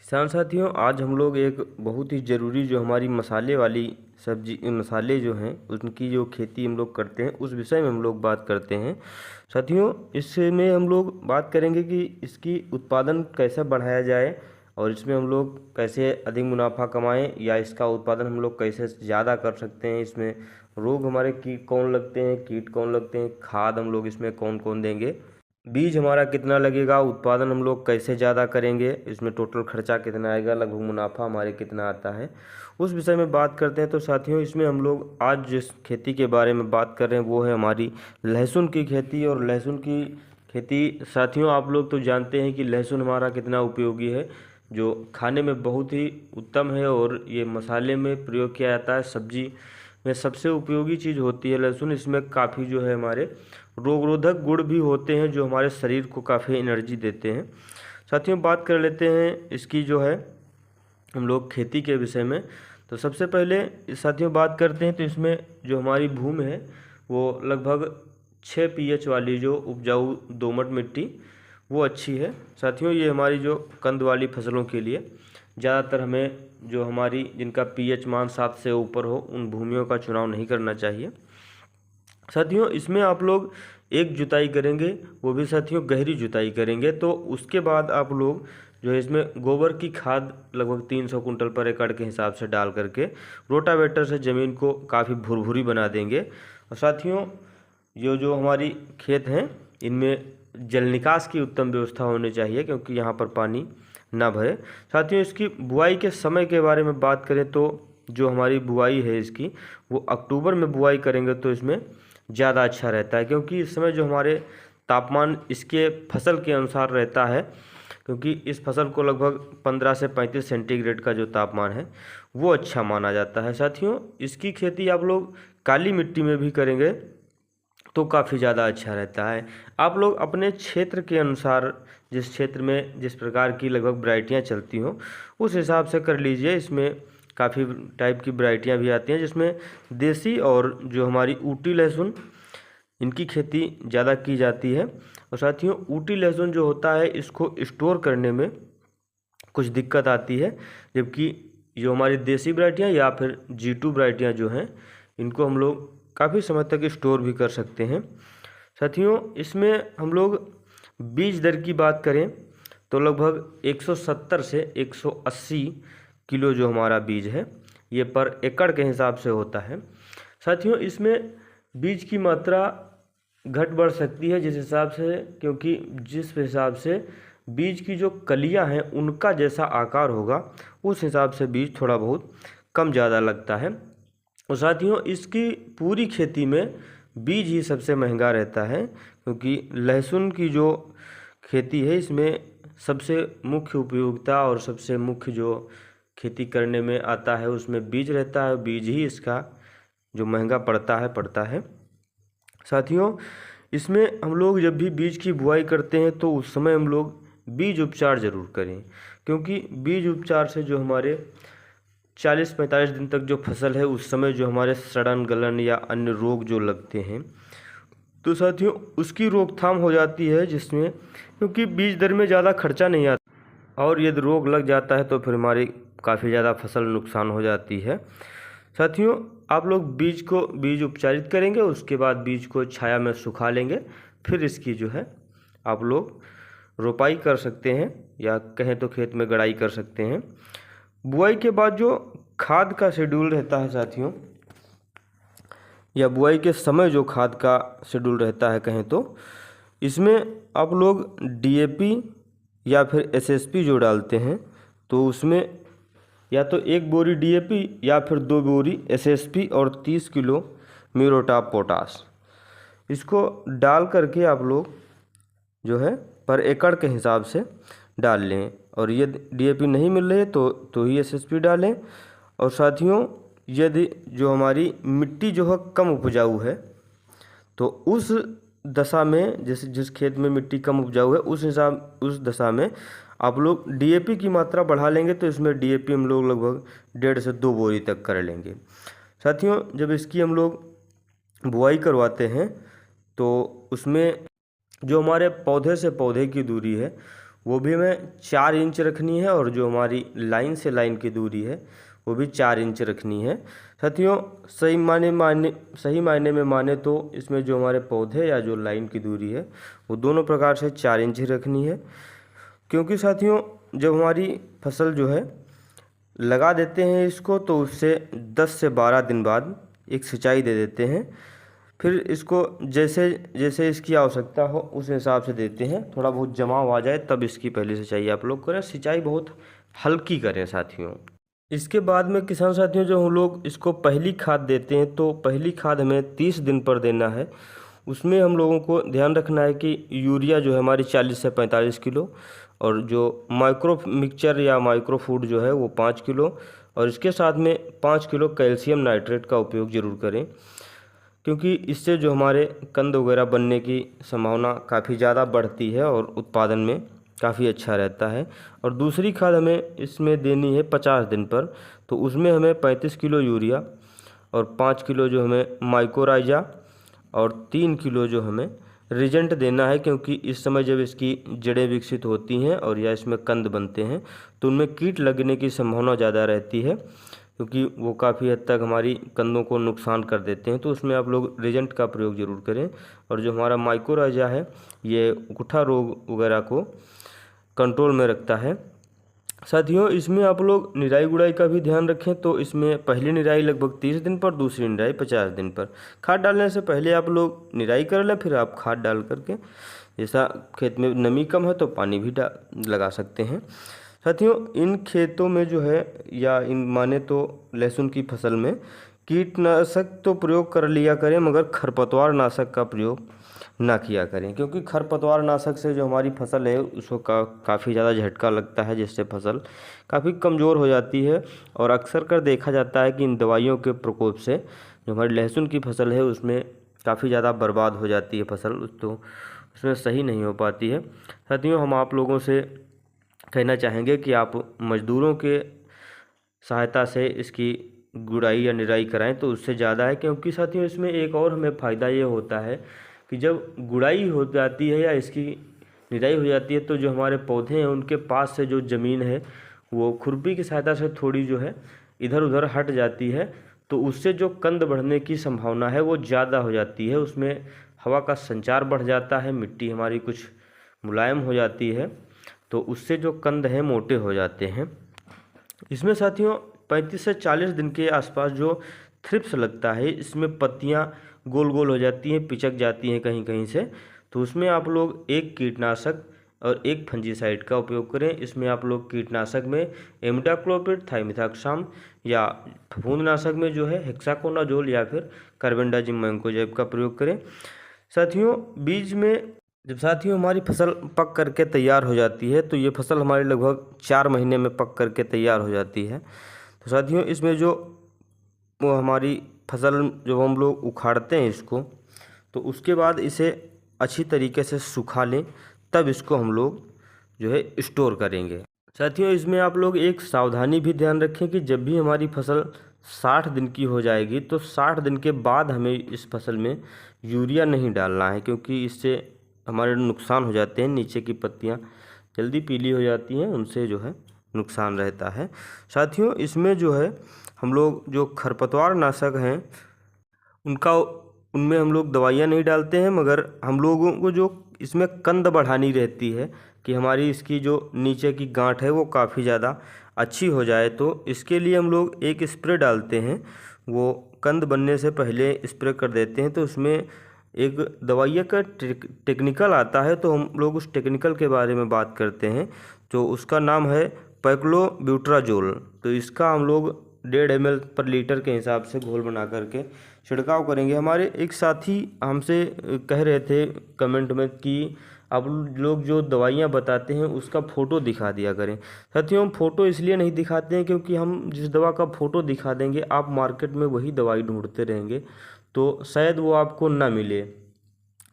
किसान साथियों, आज हम लोग एक बहुत ही ज़रूरी जो हमारी मसाले वाली सब्जी मसाले जो हैं उनकी जो खेती हम लोग करते हैं उस विषय में हम लोग बात करते हैं। साथियों, इसमें हम लोग बात करेंगे कि इसकी उत्पादन कैसे बढ़ाया जाए और इसमें हम लोग कैसे अधिक मुनाफा कमाएं या इसका उत्पादन हम लोग कैसे ज़्यादा कर सकते हैं। इसमें रोग हमारे कीट कौन लगते हैं, कीट कौन लगते हैं, खाद हम लोग इसमें कौन कौन देंगे, बीज हमारा कितना लगेगा, उत्पादन हम लोग कैसे ज़्यादा करेंगे, इसमें टोटल खर्चा कितना आएगा, लगभग मुनाफा हमारे कितना आता है, उस विषय में बात करते हैं। तो साथियों, इसमें हम लोग आज जिस खेती के बारे में बात कर रहे हैं वो है हमारी लहसुन की खेती। और लहसुन की खेती साथियों, आप लोग तो जानते हैं कि लहसुन हमारा कितना उपयोगी है, जो खाने में बहुत ही उत्तम है और ये मसाले में प्रयोग किया जाता है। सब्जी में सबसे उपयोगी चीज़ होती है लहसुन। इसमें काफ़ी जो है हमारे रोगरोधक गुण भी होते हैं जो हमारे शरीर को काफ़ी एनर्जी देते हैं। साथियों, बात कर लेते हैं इसकी जो है हम लोग खेती के विषय में। तो सबसे पहले साथियों बात करते हैं तो इसमें जो हमारी भूमि है वो लगभग 6 पीएच वाली जो उपजाऊ दोमट मिट्टी वो अच्छी है। साथियों, ये हमारी जो कंद वाली फसलों के लिए ज़्यादातर हमें जो हमारी जिनका पीएच मान 7 से ऊपर हो उन भूमियों का चुनाव नहीं करना चाहिए। साथियों, इसमें आप लोग एक जुताई करेंगे, वो भी साथियों गहरी जुताई करेंगे। तो उसके बाद आप लोग जो है इसमें गोबर की खाद लगभग 300 कुंटल पर एकड़ के हिसाब से डाल करके रोटावेटर से ज़मीन को काफ़ी भुरभुरी बना देंगे। और साथियों, जो हमारी खेत हैं इनमें जल निकास की उत्तम व्यवस्था होनी चाहिए क्योंकि यहाँ पर पानी ना भरे। साथियों, इसकी बुआई के समय के बारे में बात करें तो जो हमारी बुआई है इसकी वो अक्टूबर में बुआई करेंगे तो इसमें ज़्यादा अच्छा रहता है, क्योंकि इस समय जो हमारे तापमान इसके फसल के अनुसार रहता है, क्योंकि इस फसल को लगभग 15 से 35 सेंटीग्रेड का जो तापमान है वो अच्छा माना जाता है। साथियों, इसकी खेती आप लोग काली मिट्टी में भी करेंगे तो काफ़ी ज़्यादा अच्छा रहता है। आप लोग अपने क्षेत्र के अनुसार जिस क्षेत्र में जिस प्रकार की लगभग वैरायटियाँ चलती हों उस हिसाब से कर लीजिए। इसमें काफ़ी टाइप की वैरायटियाँ भी आती हैं जिसमें देसी और जो हमारी ऊटी लहसुन इनकी खेती ज़्यादा की जाती है। और साथियों, ऊटी लहसुन जो होता है इसको स्टोर करने में कुछ दिक्कत आती है, जबकि जो हमारी देसी वैरायटियाँ या फिर G2 वैरायटियाँ जो हैं इनको हम लोग काफ़ी समय तक स्टोर भी कर सकते हैं। साथियों, इसमें हम लोग बीज दर की बात करें तो लगभग 170 से 180 किलो जो हमारा बीज है ये पर एकड़ के हिसाब से होता है। साथियों, इसमें बीज की मात्रा घट बढ़ सकती है जिस हिसाब से, क्योंकि जिस हिसाब से बीज की जो कलियां हैं उनका जैसा आकार होगा उस हिसाब से बीज थोड़ा बहुत कम ज़्यादा लगता है। और साथियों, इसकी पूरी खेती में बीज ही सबसे महंगा रहता है, क्योंकि लहसुन की जो खेती है इसमें सबसे मुख्य उपयोगिता और सबसे मुख्य जो खेती करने में आता है उसमें बीज रहता है। बीज ही इसका जो महंगा पड़ता है। साथियों, इसमें हम लोग जब भी बीज की बुआई करते हैं तो उस समय हम लोग बीज उपचार ज़रूर करें, क्योंकि बीज उपचार से जो हमारे 40-45 दिन तक जो फसल है उस समय जो हमारे सड़न गलन या अन्य रोग जो लगते हैं तो साथियों उसकी रोकथाम हो जाती है, जिसमें क्योंकि बीज दर में ज़्यादा खर्चा नहीं आता और यदि रोग लग जाता है तो फिर हमारी काफ़ी ज़्यादा फसल नुकसान हो जाती है। साथियों, आप लोग बीज उपचारित करेंगे, उसके बाद बीज को छाया में सुखा लेंगे, फिर इसकी जो है आप लोग रोपाई कर सकते हैं या कहें तो खेत में गड़ाई कर सकते हैं। बुआई के बाद जो खाद का शेड्यूल रहता है साथियों, या बुआई के समय जो खाद का शेड्यूल रहता है कहें तो इसमें आप लोग DAP या फिर SSP जो डालते हैं तो उसमें या तो 1 बोरी DAP या फिर 2 बोरी SSP और 30 किलो म्यूरेट पोटाश, इसको डाल करके आप लोग जो है पर एकड़ के हिसाब से डाल लें। और यदि DAP नहीं मिल रही है तो ही SSP डालें। और साथियों, यदि जो हमारी मिट्टी जो है कम उपजाऊ है तो उस दशा में जिस खेत में मिट्टी कम उपजाऊ है उस दशा में आप लोग DAP की मात्रा बढ़ा लेंगे तो इसमें DAP हम लोग लगभग 1.5 से 2 बोरी तक कर लेंगे। साथियों, जब इसकी हम लोग बुआई करवाते हैं तो उसमें जो हमारे पौधे से पौधे की दूरी है वो भी हमें 4 इंच रखनी है, और जो हमारी लाइन से लाइन की दूरी है वो भी 4 इंच रखनी है। साथियों सही मायने में माने तो इसमें जो हमारे पौधे या जो लाइन की दूरी है वो दोनों प्रकार से 4 इंच ही रखनी है। क्योंकि साथियों जब हमारी फसल जो है लगा देते हैं इसको, तो उससे 10 से 12 दिन बाद एक सिंचाई दे देते हैं। फिर इसको जैसे जैसे इसकी आवश्यकता हो उस हिसाब से देते हैं। थोड़ा बहुत जमाव आ जाए तब इसकी पहली सिंचाई आप लोग करें। सिंचाई बहुत हल्की करें साथियों। इसके बाद में किसान साथियों जो हम लोग इसको पहली खाद देते हैं, तो पहली खाद हमें 30 दिन पर देना है। उसमें हम लोगों को ध्यान रखना है कि यूरिया जो है हमारी 40 से 45 किलो, और जो माइक्रो मिक्सचर या माइक्रो फूड जो है वो 5 किलो, और इसके साथ में 5 किलो कैल्शियम नाइट्रेट का उपयोग ज़रूर करें। क्योंकि इससे जो हमारे कंद वगैरह बनने की संभावना काफ़ी ज़्यादा बढ़ती है और उत्पादन में काफ़ी अच्छा रहता है। और दूसरी खाद हमें इसमें देनी है 50 दिन पर, तो उसमें हमें 35 किलो यूरिया और 5 किलो जो हमें माइकोराइजा और 3 किलो जो हमें रिजेंट देना है। क्योंकि इस समय जब इसकी जड़ें विकसित होती हैं और या इसमें कंद बनते हैं तो उनमें कीट लगने की संभावना ज़्यादा रहती है, क्योंकि वो काफ़ी हद तक हमारी कंदों को नुकसान कर देते हैं। तो उसमें आप लोग रिजेंट का प्रयोग ज़रूर करें। और जो हमारा माइकोराइजा है ये गुठा रोग वगैरह को कंट्रोल में रखता है। साथियों इसमें आप लोग निराई गुड़ाई का भी ध्यान रखें। तो इसमें पहली निराई लगभग 30 दिन पर, दूसरी निराई 50 दिन पर। खाद डालने से पहले आप लोग निराई कर लें, फिर आप खाद डाल करके, जैसा खेत में नमी कम है तो पानी भी लगा सकते हैं। साथियों इन खेतों में जो है या इन माने तो लहसुन की फसल में कीटनाशक तो प्रयोग कर लिया करें, मगर खरपतवार नाशक का प्रयोग ना किया करें। क्योंकि खरपतवार नाशक से जो हमारी फसल है उसको काफ़ी ज़्यादा झटका लगता है, जिससे फसल काफ़ी कमज़ोर हो जाती है। और अक्सर कर देखा जाता है कि इन दवाइयों के प्रकोप से जो हमारी लहसुन की फसल है उसमें काफ़ी ज़्यादा बर्बाद हो जाती है फसल, तो उसमें सही नहीं हो पाती है। साथियों हम आप लोगों से कहना चाहेंगे कि आप मज़दूरों के सहायता से इसकी गुड़ाई या निराई कराएं तो उससे ज़्यादा है। क्योंकि साथियों इसमें एक और हमें फ़ायदा ये होता है कि जब गुड़ाई हो जाती है या इसकी निराई हो जाती है तो जो हमारे पौधे हैं उनके पास से जो ज़मीन है वो खुरपी की सहायता से थोड़ी जो है इधर उधर हट जाती है। तो उससे जो कंद बढ़ने की संभावना है वो ज़्यादा हो जाती है। उसमें हवा का संचार बढ़ जाता है, मिट्टी हमारी कुछ मुलायम हो जाती है, तो उससे जो कंद हैं मोटे हो जाते हैं। इसमें साथियों 35 से 40 दिन के आसपास जो थ्रिप्स लगता है, इसमें पत्तियां गोल गोल हो जाती हैं, पिचक जाती हैं कहीं कहीं से। तो उसमें आप लोग एक कीटनाशक और एक फंजीसाइड का उपयोग करें। इसमें आप लोग कीटनाशक में इमिडाक्लोपिड, थाइमिथाक्साम, या फफूंदनाशक में जो है हेक्साकोनाजोल या फिर कार्बेंडाजिम मैंकोजेब का प्रयोग करें। साथियों बीज में जब साथियों हमारी फसल पक करके तैयार हो जाती है, तो ये फसल हमारी लगभग 4 महीने में पक करके तैयार हो जाती है। तो साथियों इसमें जो वो हमारी फसल जब हम लोग उखाड़ते हैं इसको, तो उसके बाद इसे अच्छी तरीके से सुखा लें, तब इसको हम लोग जो है स्टोर करेंगे। साथियों इसमें आप लोग एक सावधानी भी ध्यान रखें कि जब भी हमारी फसल 60 दिन की हो जाएगी तो 60 दिन के बाद हमें इस फसल में यूरिया नहीं डालना है। क्योंकि इससे हमारे नुकसान हो जाते हैं, नीचे की पत्तियां जल्दी पीली हो जाती हैं, उनसे जो है नुकसान रहता है। साथियों इसमें जो है हम लोग जो खरपतवार नाशक हैं उनमें हम लोग दवाइयाँ नहीं डालते हैं, मगर हम लोगों को जो इसमें कंद बढ़ानी रहती है कि हमारी इसकी जो नीचे की गांठ है वो काफ़ी ज़्यादा अच्छी हो जाए, तो इसके लिए हम लोग एक स्प्रे डालते हैं। वो कंद बनने से पहले स्प्रे कर देते हैं। तो उसमें एक दवाइयाँ का टेक्निकल आता है, तो हम लोग उस टेक्निकल के बारे में बात करते हैं। जो उसका नाम है पैक्लोब्यूट्राजोल। तो इसका हम लोग 1.5 ml पर लीटर के हिसाब से घोल बना करके छिड़काव करेंगे। हमारे एक साथी हमसे कह रहे थे कमेंट में कि आप लोग जो दवाइयाँ बताते हैं उसका फ़ोटो दिखा दिया करें। साथियों हम फ़ोटो इसलिए नहीं दिखाते हैं क्योंकि हम जिस दवा का फ़ोटो दिखा देंगे आप मार्केट में वही दवाई ढूंढते रहेंगे, तो शायद वो आपको ना मिले।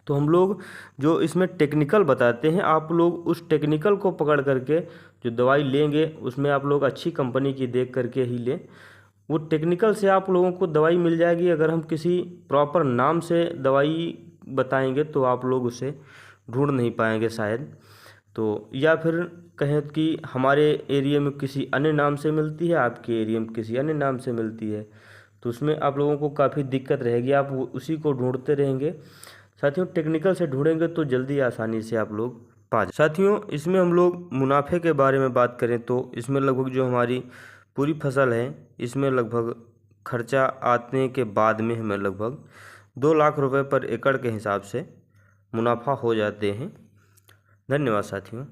तो हम लोग जो इसमें टेक्निकल बताते हैं, आप लोग उस टेक्निकल को पकड़ करके जो दवाई लेंगे उसमें आप लोग अच्छी कंपनी की देख करके ही लें। वो टेक्निकल से आप लोगों को दवाई मिल जाएगी। अगर हम किसी प्रॉपर नाम से दवाई बताएंगे तो आप लोग उसे ढूंढ नहीं पाएंगे शायद। तो या फिर कहें कि हमारे एरिया में किसी अन्य नाम से मिलती है, आपके एरिया में किसी अन्य नाम से मिलती है, तो उसमें आप लोगों को काफ़ी दिक्कत रहेगी, आप उसी को ढूंढते रहेंगे। साथियों टेक्निकल से ढूंढेंगे तो जल्दी आसानी से आप लोग पा जाए। साथियों इसमें हम लोग मुनाफे के बारे में बात करें तो इसमें लगभग जो हमारी पूरी फसल है, इसमें लगभग खर्चा आने के बाद में हमें लगभग 2 लाख रुपए पर एकड़ के हिसाब से मुनाफा हो जाते हैं। धन्यवाद साथियों।